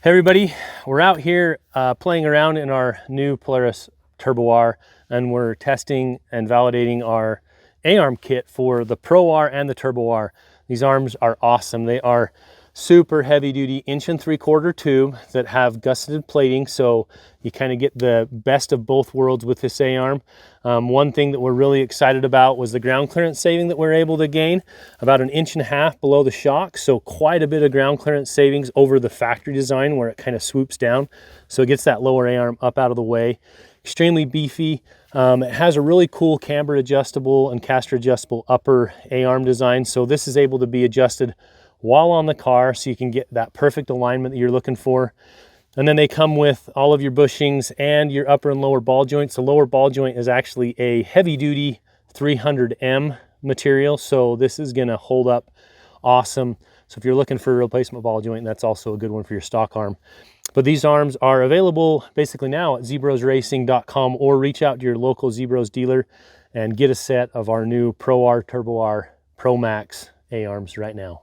Hey everybody, we're out here playing around in our new Polaris Turbo R, and we're testing and validating our A-arm kit for the Pro R and the Turbo R. These arms are awesome. They are super heavy duty 1.75" tube that have gusseted plating, so you kind of get the best of both worlds with this A-arm. One thing that we're really excited about was the ground clearance saving that we're able to gain, about 1.5 inches below the shock, so quite a bit of ground clearance savings over the factory design where it kind of swoops down, so it gets that lower A-arm up out of the way. Extremely beefy. It has a really cool camber adjustable and caster adjustable upper A-arm design, so this is able to be adjusted while on the car so you can get that perfect alignment that you're looking for. And then they come with all of your bushings and your upper and lower ball joints. The lower ball joint is actually a heavy duty 300M material, so this is going to hold up awesome. So if you're looking for a replacement ball joint, that's also a good one for your stock arm. But these arms are available basically now at zebrosracing.com, or reach out to your local Zebros dealer and get a set of our new Pro R, Turbo R, Pro Max A-arms right now.